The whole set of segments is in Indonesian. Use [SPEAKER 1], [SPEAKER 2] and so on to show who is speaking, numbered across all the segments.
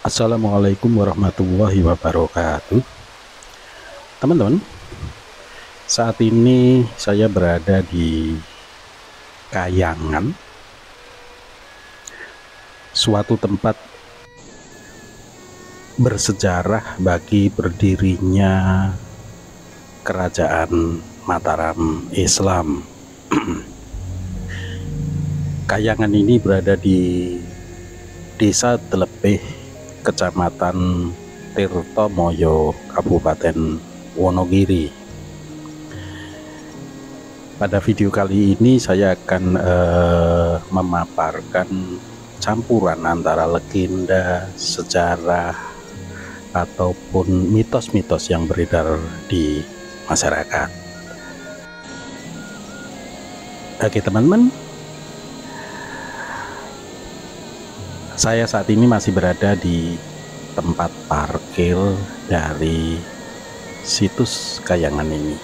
[SPEAKER 1] Assalamualaikum warahmatullahi wabarakatuh. Teman-teman, saat ini saya berada di Kayangan, suatu tempat bersejarah bagi berdirinya Kerajaan Mataram Islam. Kayangan ini berada di Desa Telepih, Kecamatan Tirtomoyo, Kabupaten Wonogiri. Pada video kali ini saya akan memaparkan campuran antara legenda, sejarah, ataupun mitos-mitos yang beredar di masyarakat. Oke teman-teman, saya saat ini masih berada di tempat parkir dari situs Kayangan ini.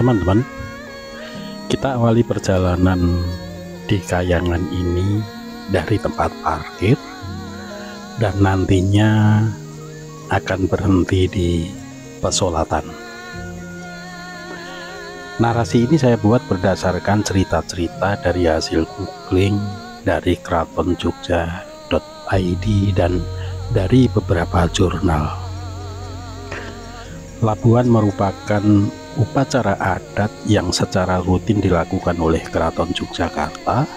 [SPEAKER 1] Teman-teman, kita awali perjalanan di Kayangan ini dari tempat parkir dan nantinya akan berhenti di pesolatan. Narasi ini saya buat berdasarkan cerita-cerita dari hasil googling dari kratonjogja.id dan dari beberapa jurnal. Labuhan merupakan upacara adat yang secara rutin dilakukan oleh Keraton Yogyakarta.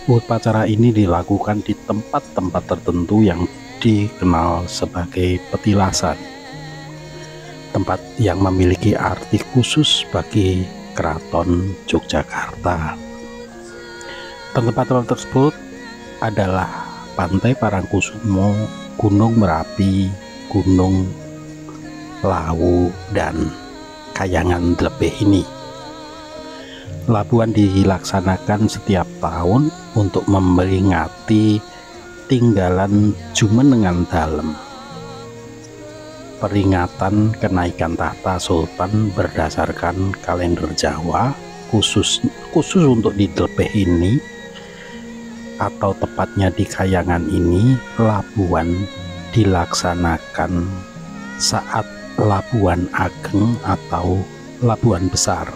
[SPEAKER 1] Upacara ini dilakukan di tempat-tempat tertentu yang dikenal sebagai petilasan, tempat yang memiliki arti khusus bagi Keraton Yogyakarta. Tempat-tempat tersebut adalah Pantai Parangkusumo, Gunung Merapi, Gunung Lawu, dan Kayangan Telepih ini. Labuhan dilaksanakan setiap tahun untuk memperingati tinggalan Jumenengan Dalem. Peringatan kenaikan tahta Sultan berdasarkan kalender Jawa, khusus untuk di Telepih ini atau tepatnya di Kayangan ini, labuhan dilaksanakan saat Labuhan Ageng atau Labuhan Besar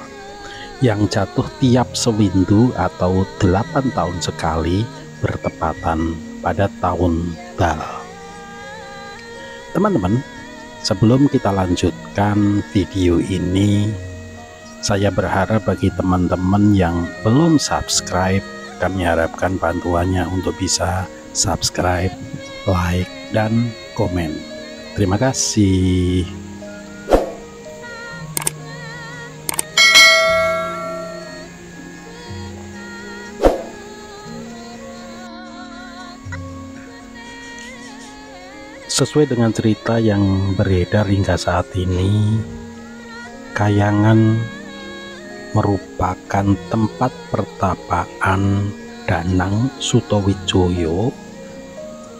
[SPEAKER 1] yang jatuh tiap sewindu atau 8 tahun sekali bertepatan pada tahun Dal. Teman-teman, sebelum kita lanjutkan video ini, saya berharap bagi teman-teman yang belum subscribe, kami harapkan bantuannya untuk bisa subscribe, like, dan komen. Terima kasih. Sesuai dengan cerita yang beredar hingga saat ini, Kayangan merupakan tempat pertapaan Danang Sutawijaya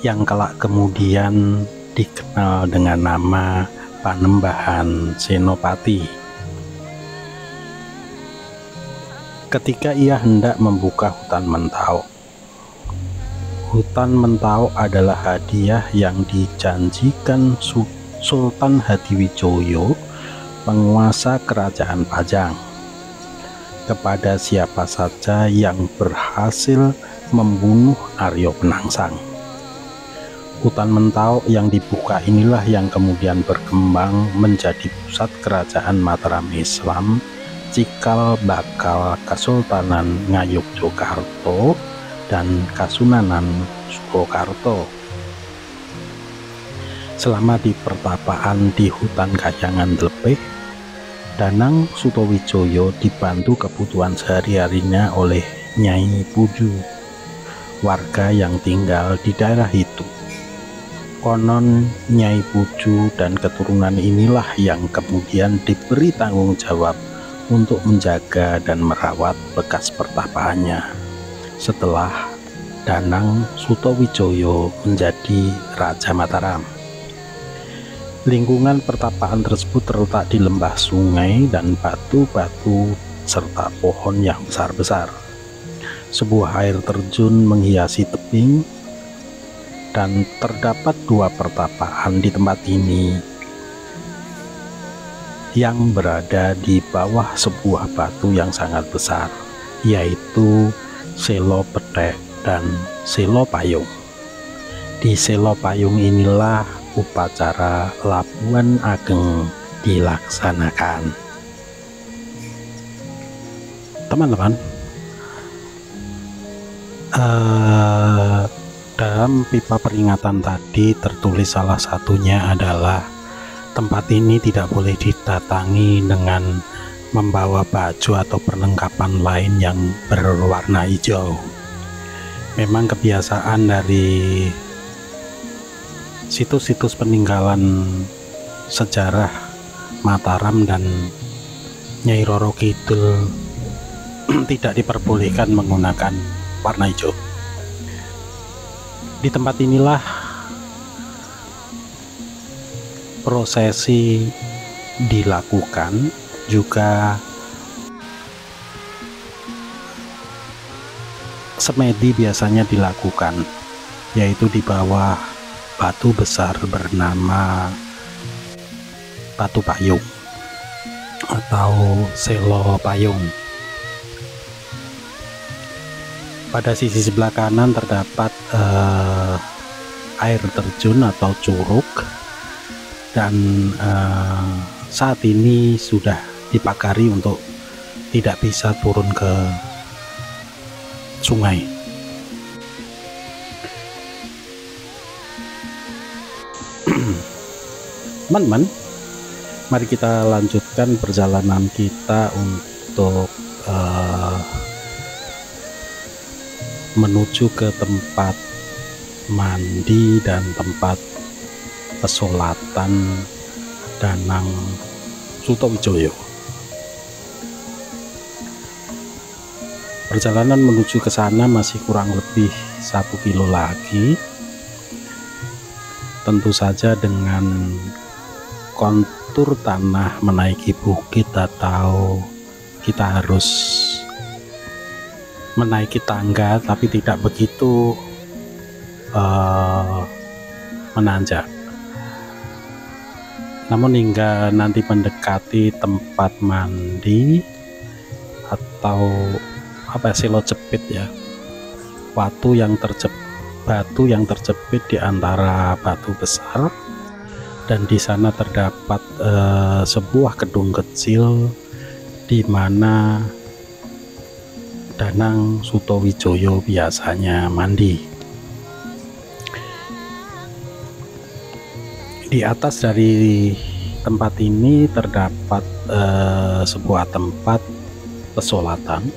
[SPEAKER 1] yang kelak kemudian dikenal dengan nama Panembahan Senopati. Ketika ia hendak membuka hutan Mentau, hutan Mentau adalah hadiah yang dijanjikan Sultan Hadiwijaya, penguasa kerajaan Pajang, kepada siapa saja yang berhasil membunuh Aryo Penangsang. Hutan Mentau yang dibuka inilah yang kemudian berkembang menjadi pusat kerajaan Mataram Islam, cikal bakal Kesultanan Ngayogyakarta dan Kasunanan Surakarta. Selama di pertapaan di hutan Kayangan Telepih, Danang Sutawijaya dibantu kebutuhan sehari-harinya oleh Nyai Puju, warga yang tinggal di daerah itu. Konon Nyai Puju dan keturunan inilah yang kemudian diberi tanggung jawab untuk menjaga dan merawat bekas pertapaannya setelah Danang Sutawijoyo menjadi Raja Mataram. Lingkungan pertapaan tersebut terletak di lembah sungai dan batu-batu serta pohon yang besar-besar. Sebuah air terjun menghiasi tebing dan terdapat 2 pertapaan di tempat ini yang berada di bawah sebuah batu yang sangat besar, yaitu Selo Petek dan Selo Payung. Di Selo Payung inilah upacara Labuhan Ageng dilaksanakan. Teman-teman, dalam pipa peringatan tadi tertulis salah satunya adalah tempat ini tidak boleh didatangi dengan membawa baju atau perlengkapan lain yang berwarna hijau. Memang kebiasaan dari situs-situs peninggalan sejarah Mataram dan Nyai Roro Kidul tidak diperbolehkan menggunakan warna hijau. Di tempat inilah prosesi dilakukan, juga semedi biasanya dilakukan, yaitu di bawah batu besar bernama Batu Payung atau Selo Payung. Pada sisi sebelah kanan terdapat air terjun atau curug, dan saat ini sudah dipagari untuk tidak bisa turun ke sungai. Teman-teman, mari kita lanjutkan perjalanan kita untuk menuju ke tempat mandi dan tempat pesolatan Danang Sutawijoyo. Perjalanan menuju ke sana masih kurang lebih 1 kilo lagi, tentu saja dengan kontur tanah menaiki bukit, atau kita harus menaiki tangga tapi tidak begitu menanjak. Namun hingga nanti mendekati tempat mandi atau selo jepit ya, batu yang terjepit di antara batu besar, dan di sana terdapat sebuah gedung kecil di mana Danang Sutawijoyo biasanya mandi. Di atas dari tempat ini terdapat sebuah tempat pesolatan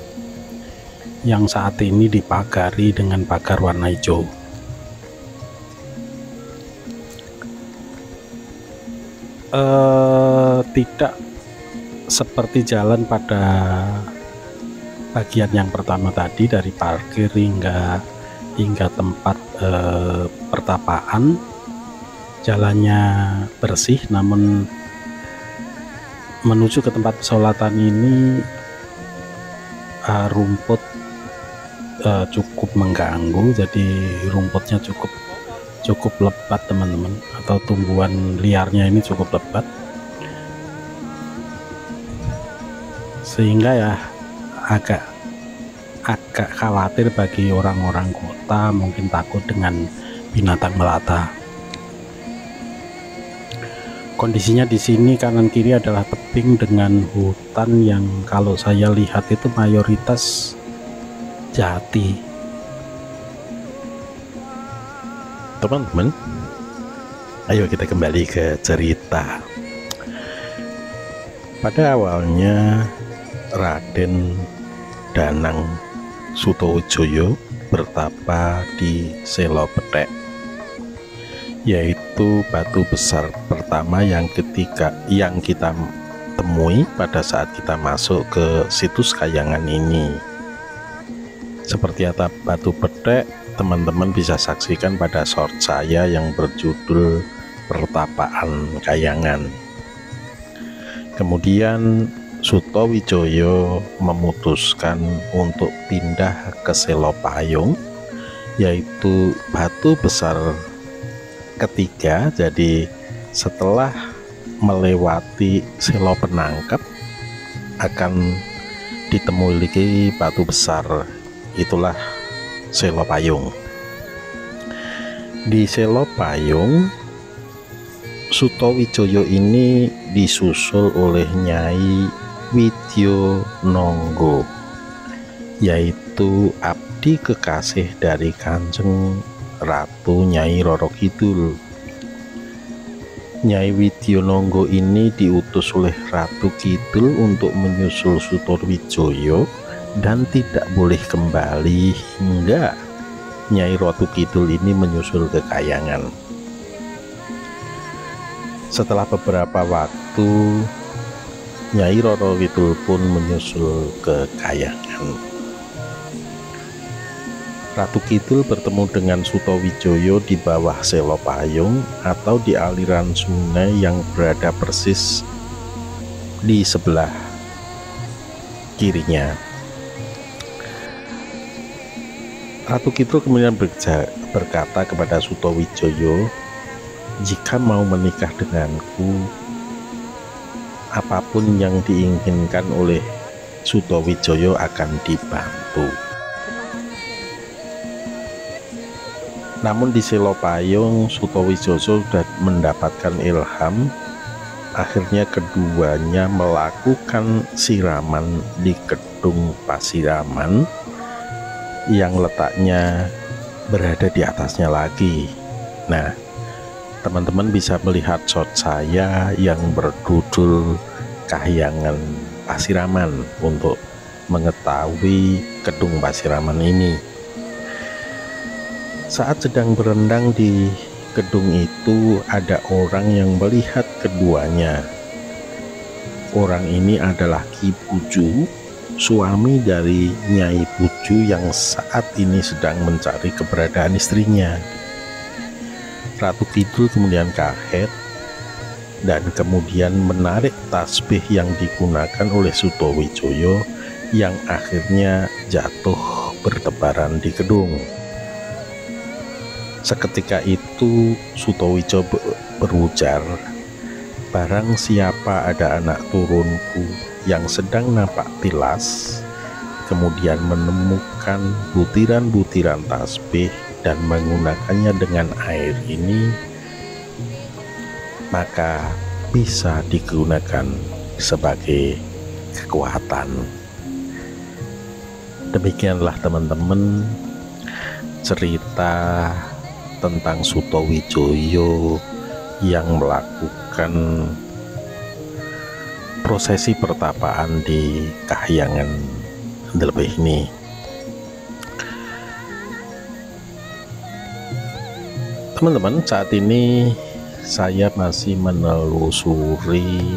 [SPEAKER 1] yang saat ini dipagari dengan pagar warna hijau. Tidak seperti jalan pada bagian yang pertama tadi, dari parkir hingga tempat pertapaan. Jalannya bersih, namun menuju ke tempat pesolatan ini rumput cukup mengganggu. Jadi rumputnya cukup lebat teman-teman, atau tumbuhan liarnya ini cukup lebat, sehingga ya agak khawatir bagi orang-orang kota, mungkin takut dengan binatang melata. Kondisinya di sini kanan kiri adalah tebing dengan hutan yang kalau saya lihat itu mayoritas jati. Teman-teman, ayo kita kembali ke cerita. Pada awalnya Raden Danang Sutawijoyo bertapa di Selo Petek yaitu batu besar pertama yang kita temui pada saat kita masuk ke situs Kahyangan ini. Seperti apa batu petek, teman-teman bisa saksikan pada short saya yang berjudul Pertapaan Kahyangan. Kemudian Sutowijoyo memutuskan untuk pindah ke Selopayung, yaitu batu besar ketiga. Jadi setelah melewati Selo Penangkep akan ditemui lagi batu besar, itulah Selopayung. Di Selopayung, Sutowijoyo ini disusul oleh Nyai Widyononggo, yaitu abdi kekasih dari Kanjeng Ratu Nyai Roro Kidul. Nyai Widyononggo ini diutus oleh Ratu Kidul untuk menyusul Sutowijoyo dan tidak boleh kembali hingga Nyai Ratu Kidul ini menyusul ke Kahyangan. Setelah beberapa waktu, Nyai Roro Kidul pun menyusul ke Kahyangan. Ratu Kidul bertemu dengan Sutowijoyo di bawah Selopayung atau di aliran sungai yang berada persis di sebelah kirinya. Ratu Kidul kemudian berkata kepada Sutowijoyo, "Jika mau menikah denganku, apapun yang diinginkan oleh Sutowijoyo akan dibantu." Namun di Selopayung, Sutowijoyo sudah mendapatkan ilham. Akhirnya keduanya melakukan siraman di Kedung Pasiraman yang letaknya berada di atasnya lagi. Nah, teman-teman bisa melihat shot saya yang berjudul Kahyangan Pasiraman untuk mengetahui Kedung Pasiraman ini. Saat sedang berendang di gedung itu, ada orang yang melihat keduanya. Orang ini adalah Ki Puju, suami dari Nyai Puju yang saat ini sedang mencari keberadaan istrinya. Ratu Kidul kemudian kaget dan kemudian menarik tasbih yang digunakan oleh Sutowijoyo yang akhirnya jatuh bertebaran di gedung. Seketika itu Sutowijoyo berujar, "Barang siapa ada anak turunku yang sedang napak tilas, kemudian menemukan butiran-butiran tasbih dan menggunakannya dengan air ini, maka bisa digunakan sebagai kekuatan." Demikianlah teman-teman cerita tentang Sutowijoyo yang melakukan prosesi pertapaan di Kahyangan Ndelebeh ini. Teman-teman, saat ini saya masih menelusuri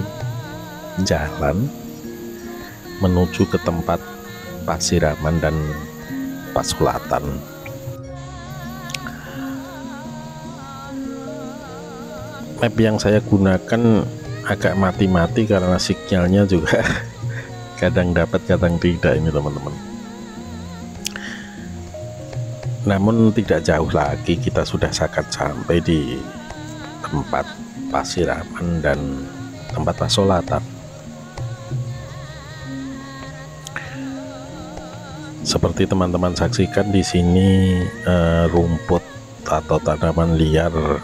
[SPEAKER 1] jalan menuju ke tempat pasiraman dan pasolatan. Map yang saya gunakan agak mati-mati karena sinyalnya juga kadang dapat kadang tidak ini teman-teman. Namun tidak jauh lagi kita sudah akan sampai di tempat pasiraman dan tempat pasolatan. Seperti teman-teman saksikan di sini rumput atau tanaman liar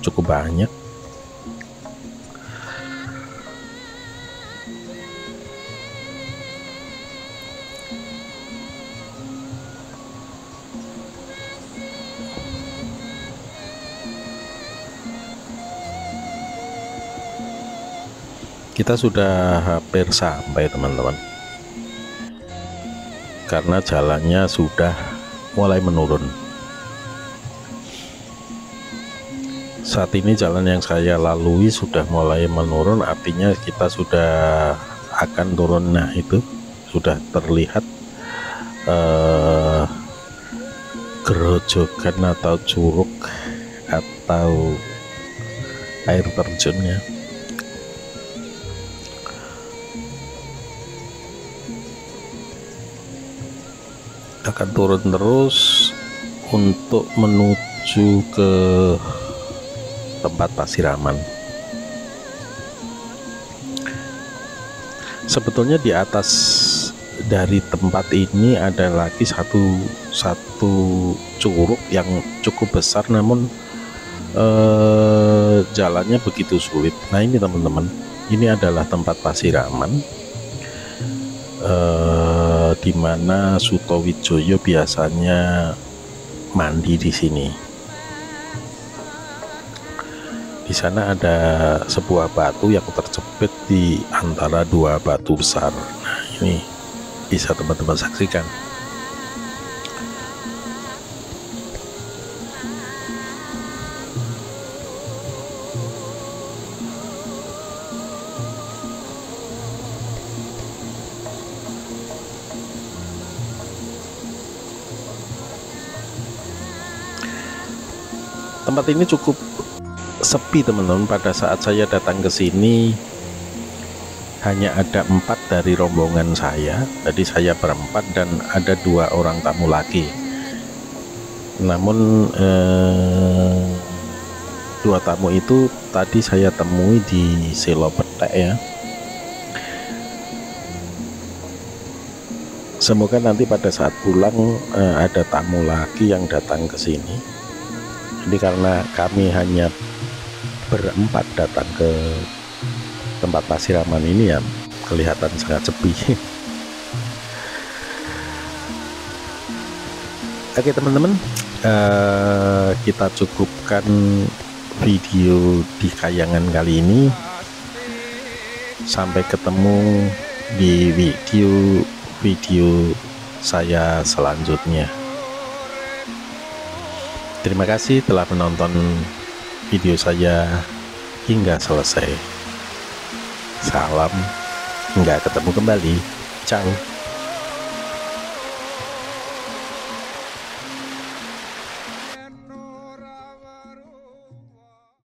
[SPEAKER 1] cukup banyak. Kita sudah hampir sampai teman-teman, karena jalannya sudah mulai menurun. Saat ini jalan yang saya lalui sudah mulai menurun, artinya kita sudah akan turun. Nah, itu sudah terlihat gerojokan atau curug atau air terjunnya. Akan turun terus untuk menuju ke tempat Pasiraman. Sebetulnya di atas dari tempat ini ada lagi satu curug yang cukup besar, namun jalannya begitu sulit. Nah, ini teman-teman, ini adalah tempat Pasiraman, di mana Sutowijoyo biasanya mandi di sini. Di sana ada sebuah batu yang terjepit di antara dua batu besar. Nah, ini bisa teman-teman saksikan. Tempat ini cukup sepi teman-teman. Pada saat saya datang ke sini hanya ada 4 dari rombongan saya, jadi saya berempat dan ada 2 orang tamu lagi. Namun 2 tamu itu tadi saya temui di Selo Petek ya. Semoga nanti pada saat pulang ada tamu lagi yang datang ke sini. Jadi karena kami hanya berempat datang ke tempat Pasiraman ini, ya kelihatan sangat sepi. Oke teman-teman, kita cukupkan video di Kayangan kali ini. Sampai ketemu di video saya selanjutnya. Terima kasih telah menonton video saya hingga selesai. Salam, hingga ketemu kembali. Ciao.